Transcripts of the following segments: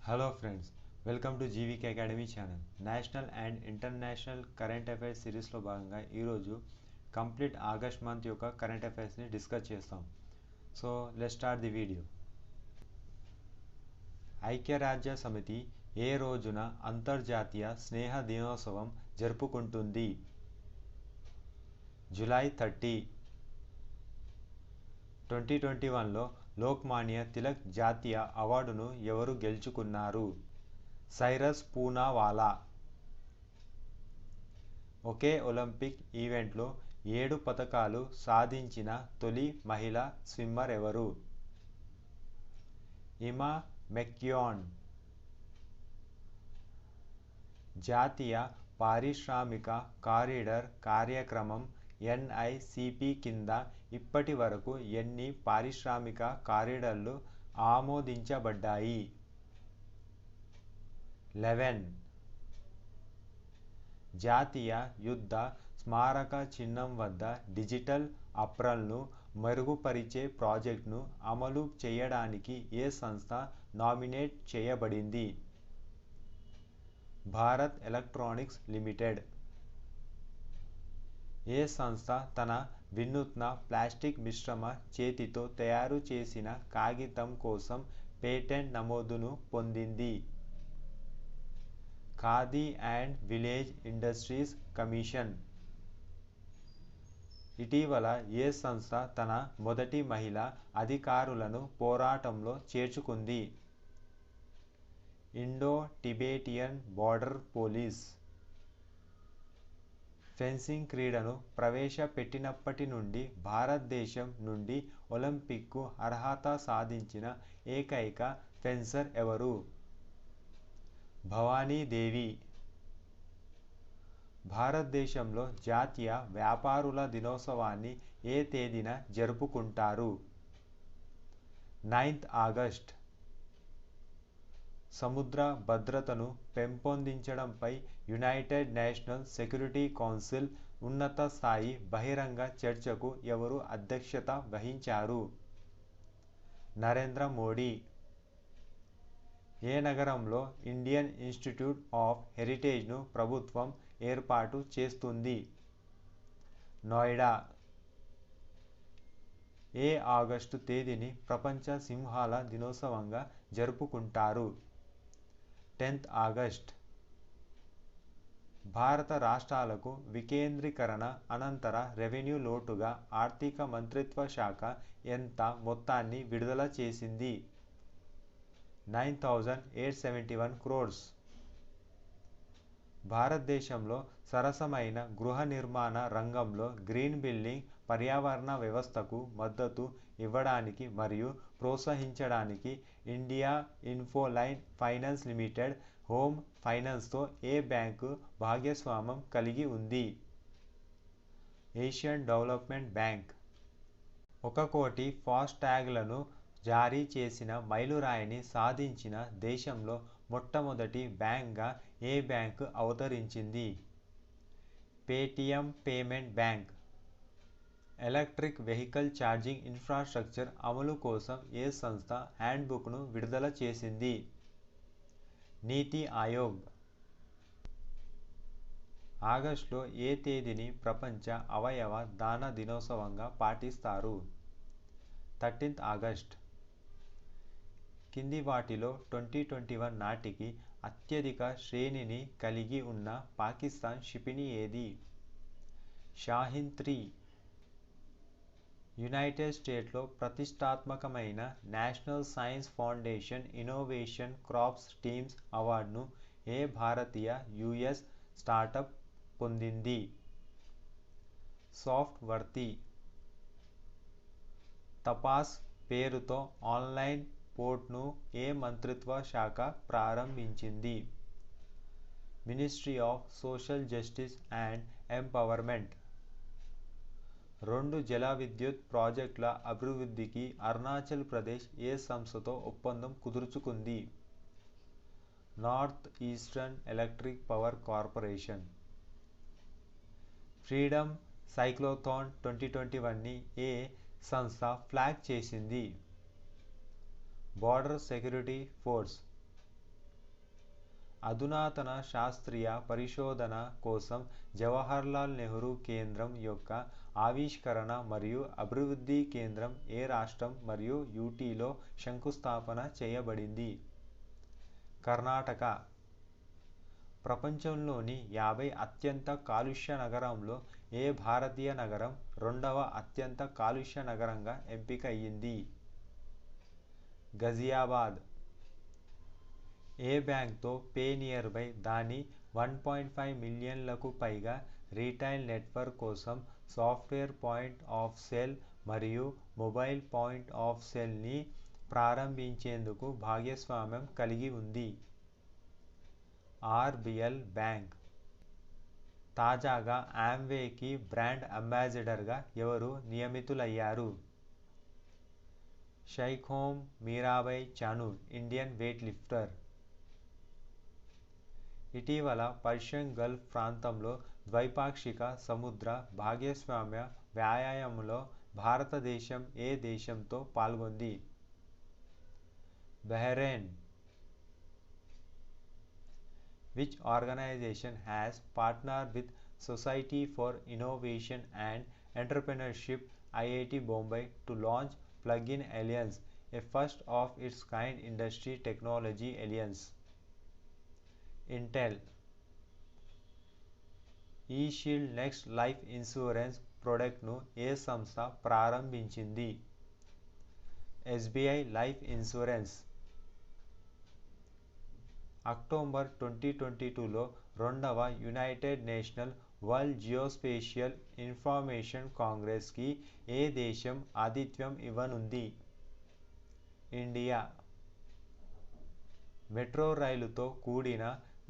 Hello friends, welcome to GVK academy channel. National and international current affairs సిరీస్లో భాగంగా ఈరోజు complete August month యొక్క current అఫైర్స్ని discuss చేస్తాం. So let's start the video. ఐక్యరాజ్య సమితి ఏ రోజున అంతర్జాతీయ స్నేహ దినోత్సవం జరుపుకుంటుంది? జూలై 30. 2021లో లోక్మాన్య తిలక్ జాతీయ అవార్డును ఎవరు గెలుచుకున్నారు? సైరస్ పూనావాలా. ఒకే ఒలింపిక్ ఈవెంట్లో 7 పతకాలు సాధించిన తొలి మహిళా స్విమ్మర్ ఎవరు? ఇమా మెక్యూన్. జాతీయ పారిశ్రామిక కారిడార్ కార్యక్రమం NICP కింద ఇప్పటి వరకు ఎన్ని పారిశ్రామిక కారిడార్లు ఆమోదించబడ్డాయి? 11. జాతీయ యుద్ధ స్మారక చిహ్నం వద్ద డిజిటల్ అప్రల్ను మెరుగుపరిచే ప్రాజెక్టును అమలు చేయడానికి ఏ సంస్థ నామినేట్ చేయబడింది? Bharat electronics limited. ఏ సంస్థ తన వినూత్న ప్లాస్టిక్ మిశ్రమ చేతితో తయారు చేసిన కాగితం కోసం పేటెంట్ నమోదును పొందింది? Khadi and village industries commission. ఇటీవల ఏ సంస్థ తన మొదటి మహిళా అధికారులను పోరాటంలో చేర్చుకుంది? Indo Tibetan border police. Fencing క్రీడను ప్రవేశపెట్టినప్పటి నుండి భారతదేశం నుండి ఒలింపిక్కు అర్హత సాధించిన ఏకైక ఫెన్సర్ ఎవరు? భవానీదేవి. భారతదేశంలో జాతీయ వ్యాపారుల దినోత్సవాన్ని ఏ తేదీన జరుపుకుంటారు? 9th August. సముద్ర భద్రతను పెంపొందించడంపై యునైటెడ్ నేషనల్ సెక్యూరిటీ కౌన్సిల్ ఉన్నత స్థాయి బహిరంగ చర్చకు ఎవరు అధ్యక్షత వహించారు? నరేంద్ర మోడీ. ఏ నగరంలో ఇండియన్ ఇన్స్టిట్యూట్ ఆఫ్ హెరిటేజ్ను ప్రభుత్వం ఏర్పాటు చేస్తుంది? నోయిడా. ఏ ఆగస్టు తేదీని ప్రపంచ సింహాల దినోత్సవంగా జరుపుకుంటారు? 10th August. భారత రాష్ట్రాలకు వికేంద్రీకరణ అనంతర రెవెన్యూ లోటుగా ఆర్థిక మంత్రిత్వ శాఖ ఎంత మొత్తాన్ని విడుదల చేసింది? 9,871 crores. భారతదేశంలో సరసమైన గృహ నిర్మాణ రంగంలో గ్రీన్ బిల్డింగ్ పర్యావరణ వ్యవస్థకు మద్దతు ఇవ్వడానికి మరియు ప్రోత్సహించడానికి India Infoline finance limited home ఫైనాన్స్తో ఏ బ్యాంకు భాగస్వామ్యం కలిగి ఉంది? Asian development bank. 1 కోటి ఫాస్టాగ్లను జారీ చేసిన మైలురాయిని సాధించిన దేశంలో మొట్టమొదటి బ్యాంక్గా ఏ బ్యాంకు అవతరించింది? Paytm payment bank. Electric vehicle charging infrastructure అమలు కోసం ఏ సంస్థ హ్యాండ్బుక్ను విడుదల చేసింది? నీతి ఆయోగ్. ఆగస్టులో ఏ తేదీని ప్రపంచ అవయవ దాన దినోత్సవంగా పాటిస్తారు? 13th August. కింది వాటిలో 2021 నాటికి అత్యధిక శ్రేణిని కలిగి ఉన్న పాకిస్తాన్ క్షిపణి ఏది? షాహీన్ 3. యునైటెడ్ స్టేట్స్లో ప్రతిష్టాత్మకమైన national science foundation innovation crops teams అవార్డును ఏ భారతీయ US స్టార్టప్ పొందింది? సాఫ్ట్వర్తీ. తపాస్ పేరుతో ఆన్లైన్ పోర్ట్ను ఏ మంత్రిత్వ శాఖ ప్రారంభించింది? Ministry of social justice and empowerment. 2 జల విద్యుత్ ప్రాజెక్టుల అభివృద్ధికి అరుణాచల్ ప్రదేశ్ ఏ సంస్థతో ఒప్పందం కుదుర్చుకుంది? North eastern electric power corporation. Freedom cyclothon 2021ని ఏ సంస్థ ఫ్లాగ్ చేసింది? Border security force. అధునాతన శాస్త్రీయ పరిశోధన కోసం జవహర్లాల్ నెహ్రూ కేంద్రం యొక్క ఆవిష్కరణ మరియు అభివృద్ధి కేంద్రం ఏ రాష్ట్రం మరియు యూటీలో శంకుస్థాపన చేయబడింది? కర్ణాటక. ప్రపంచంలోని 50 అత్యంత కాలుష్య నగరంలో ఏ భారతీయ నగరం రెండవ అత్యంత కాలుష్య నగరంగా ఎంపిక అయ్యింది? గజియాబాద్. ఏ బ్యాంక్తో పే నియర్ బై దాని 1.5 మిలియన్లకు పైగా రీటైల్ నెట్వర్క్ కోసం సాఫ్ట్వేర్ పాయింట్ ఆఫ్ సేల్ మరియు మొబైల్ పాయింట్ ఆఫ్ సేల్ని ప్రారంభించేందుకు భాగస్వామ్యం కలిగి ఉంది? RBL bank. తాజాగా ఆమ్వేకి బ్రాండ్ అంబాసిడర్గా ఎవరు నియమితులయ్యారు? Saikhom Mirabai Chanu, Indian weight lifter. ఇటీవల పర్షియన్ గల్ఫ్ ప్రాంతంలో ద్వైపాక్షిక సముద్ర భాగస్వామ్య వ్యాయామంలో భారతదేశం ఏ దేశంతో పాల్గొంది? Bahrain. Which organization has partnered with Society for Innovation and Entrepreneurship IIT Bombay to launch Plug-in Alliance, a first of its kind industry technology alliance? Intel. eShield next life insurance ప్రొడక్ట్ను ఏ సంస్థ ప్రారంభించింది? SBI life insurance. అక్టోబర్ 2022లో రెండవ United National World Geospatial Information కాంగ్రెస్కి ఏ దేశం ఆతిథ్యం ఇవ్వనుంది? ఇండియా. మెట్రో రైలుతో కూడిన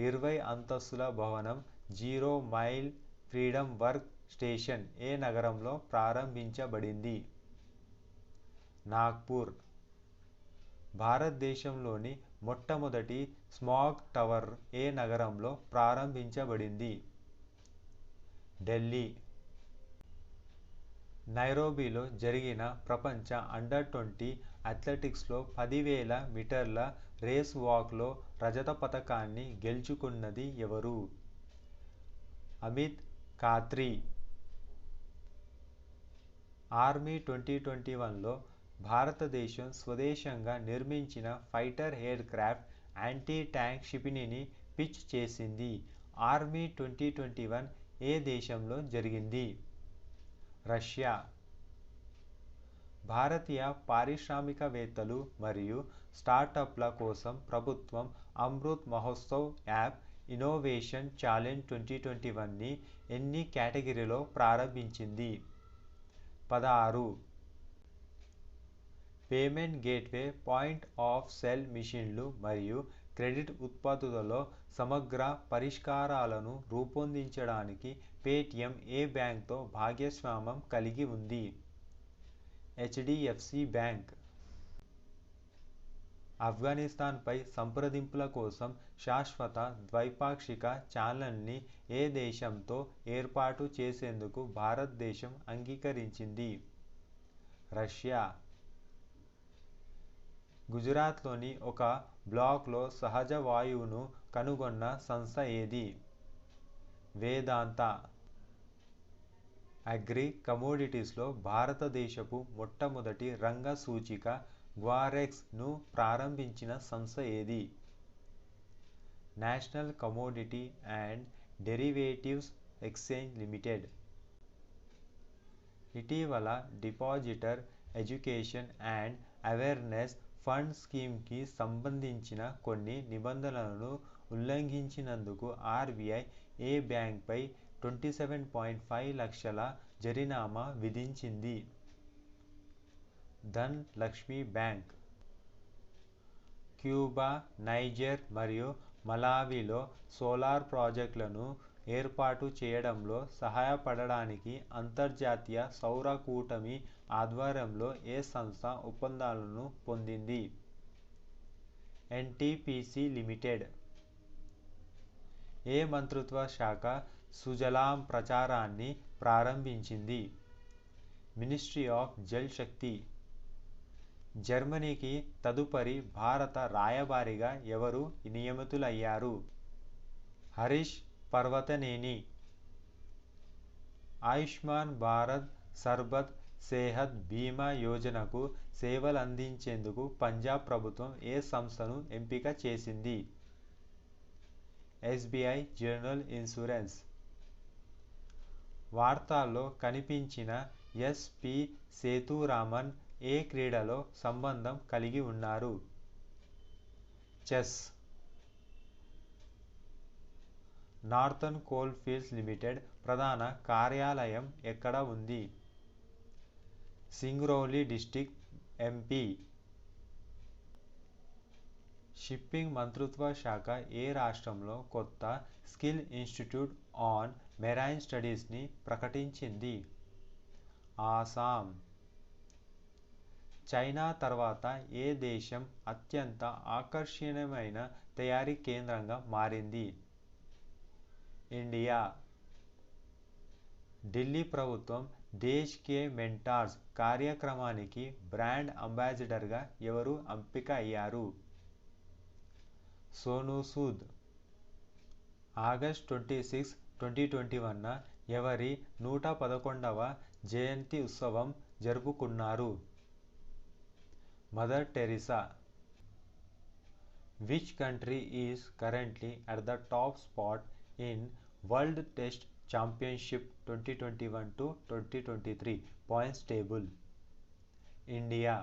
20 అంతస్తుల భవనం zero mile freedom work station ఏ నగరంలో ప్రారంభించబడింది? నాగ్పూర్. భారతదేశంలోని మొట్టమొదటి స్మాగ్ టవర్ ఏ నగరంలో ప్రారంభించబడింది? ఢిల్లీ. నైరోబీలో జరిగిన ప్రపంచ అండర్-20 అథ్లెటిక్స్లో 10,000 మీటర్ల రేస్ వాక్లో రజత పతకాన్ని గెలుచుకున్నది ఎవరు? అమిత్ ఖాత్రీ. ఆర్మీ 2021లో భారతదేశం స్వదేశంగా నిర్మించిన fighter aircraft anti tank క్షిపణిని పిచ్ చేసింది. ఆర్మీ 2021 ఏ దేశంలో జరిగింది? రష్యా. భారతీయ పారిశ్రామికవేత్తలు మరియు స్టార్టప్ల కోసం ప్రభుత్వం Amrit Mahotsav app innovation challenge 2021ని ఎన్ని కేటగిరీలో ప్రారంభించింది? 16. Payment gateway point of sale మిషన్లు మరియు క్రెడిట్ ఉత్పత్తులలో సమగ్ర పరిష్కారాలను రూపొందించడానికి పేటిఎం ఏ బ్యాంక్తో భాగస్వామ్యం కలిగి ఉంది? HDFC bank. ఆఫ్ఘనిస్తాన్పై సంప్రదింపుల కోసం శాశ్వత ద్వైపాక్షిక ఛానల్ని ఏ దేశంతో ఏర్పాటు చేసేందుకు భారతదేశం అంగీకరించింది? రష్యా. గుజరాత్లోని ఒక బ్లాక్లో సహజ వాయువును కనుగొన్న సంస్థ ఏది? వేదాంత. అగ్రి కమోడిటీస్లో భారతదేశపు మొట్టమొదటి రంగ సూచిక గ్వారెక్స్ను ప్రారంభించిన సంస్థ ఏది? National commodity and derivatives exchange limited. ఇటీవల depositor education and awareness fund స్కీమ్కి సంబంధించిన కొన్ని నిబంధనలను ఉల్లంఘించినందుకు ఆర్బీఐ ఏ బ్యాంక్పై 27.5 లక్షల జరిమానా విధించింది? Dhan Lakshmi bank. Cuba, niger మరియు మలావిలో సోలార్ ప్రాజెక్టులను ఏర్పాటు చేయడంలో సహాయపడడానికి అంతర్జాతీయ సౌర కూటమి ఆధ్వర్యంలో ఏ సంస్థ ఒప్పందాలను పొందింది? NTPC limited. ఏ మంత్రిత్వ శాఖ సుజలాం ప్రచారాన్ని ప్రారంభించింది? మినిస్ట్రీ ఆఫ్ జల్ శక్తి. జర్మనీకి తదుపరి భారత రాయబారిగా ఎవరు నియమితులయ్యారు? హరీష్ పర్వతనేని. ఆయుష్మాన్ భారత్ సర్బత్ సేహత్ బీమా యోజనకు సేవలందించేందుకు పంజాబ్ ప్రభుత్వం ఏ సంస్థను ఎంపిక చేసింది? SBI general insurance. వార్తల్లో కనిపించిన ఎస్పి సేతురామన్ ఏ క్రీడలో సంబంధం కలిగి ఉన్నారు? Chess. Northern coal fields limited ప్రధాన కార్యాలయం ఎక్కడ ఉంది? Singrauli district, MP. షిప్పింగ్ మంత్రిత్వ శాఖ ఏ రాష్ట్రంలో కొత్త స్కిల్ ఇన్స్టిట్యూట్ ఆన్ మెరైన్ స్టడీస్ని ప్రకటించింది? ఆసాం. చైనా తర్వాత ఏ దేశం అత్యంత ఆకర్షణీయమైన తయారీ కేంద్రంగా మారింది? ఇండియా. ఢిల్లీ ప్రభుత్వం దేశ్ కే మెంటార్స్ కార్యక్రమానికి బ్రాండ్ అంబాసిడర్గా ఎవరు ఎంపిక అయ్యారు? సోనూ సూద్. ఆగస్ట్ 26, 2021న ఎవరి 111వ జయంతి ఉత్సవం జరుపుకున్నారు? Mother Teresa. Which country is currently at the top spot in World Test Championship 2021-2023 points table? India.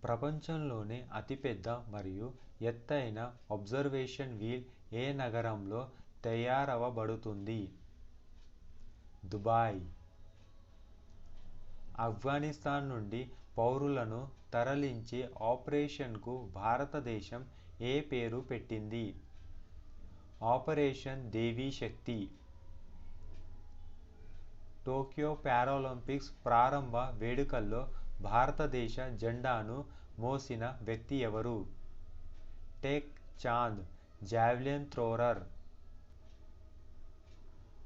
ప్రపంచంలోనే అతిపెద్ద మరియు ఎత్తైన అబ్జర్వేషన్ వీల్ ఏ నగరంలో తయారవబడుతుంది? దుబాయ్. ఆఫ్ఘనిస్తాన్ నుండి పౌరులను తరలించే ఆపరేషన్కు భారతదేశం ఏ పేరు పెట్టింది? Operation Devi Shakti. Tokyo Paralympics ప్రారంభ వేడుకల్లో భారతదేశ జెండాను మోసిన వ్యక్తి ఎవరు? Tek Chand, javelin thrower.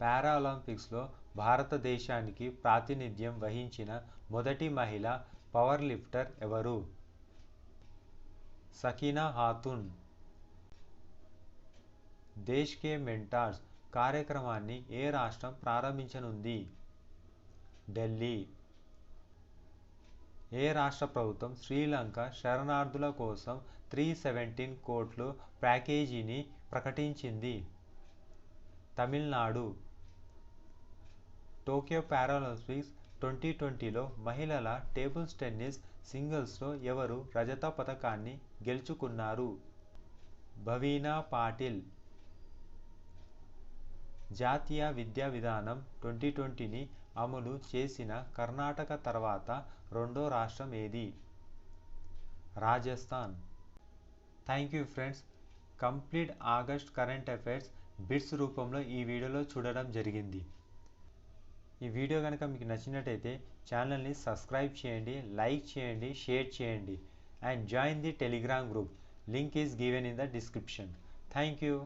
పారాలింపిక్స్లో భారతదేశానికి ప్రాతినిధ్యం వహించిన మొదటి మహిళా పవర్ లిఫ్టర్ ఎవరు? సకీనా ఖాతున్. దేశ్ కే మెంటార్స్ కార్యక్రమాన్ని ఏ రాష్ట్రం ప్రారంభించనుంది? ఢిల్లీ. ఏ రాష్ట్ర ప్రభుత్వం శ్రీలంక శరణార్థుల కోసం 317 కోట్ల ప్యాకేజీని ప్రకటించింది? తమిళనాడు. టోక్యో పారాలింపిక్స్ 2020లో మహిళల టేబుల్ టెన్నిస్ సింగిల్స్లో ఎవరు రజత పతకాన్ని గెలుచుకున్నారు? భవీనా పాటిల్. జాతీయ విద్యా విధానం 2020ని అమలు చేసిన కర్ణాటక తర్వాత రెండో రాష్ట్రం ఏది? Rajasthan. Thank you friends. Complete August current affairs bits రూపంలో ఈ వీడియోలో చూడడం జరిగింది. ఈ వీడియో కనుక మీకు నచ్చినట్టయితే ఛానల్ని సబ్స్క్రైబ్ చేయండి, లైక్ చేయండి, షేర్ చేయండి and join the Telegram group. Link is given in the description. Thank you.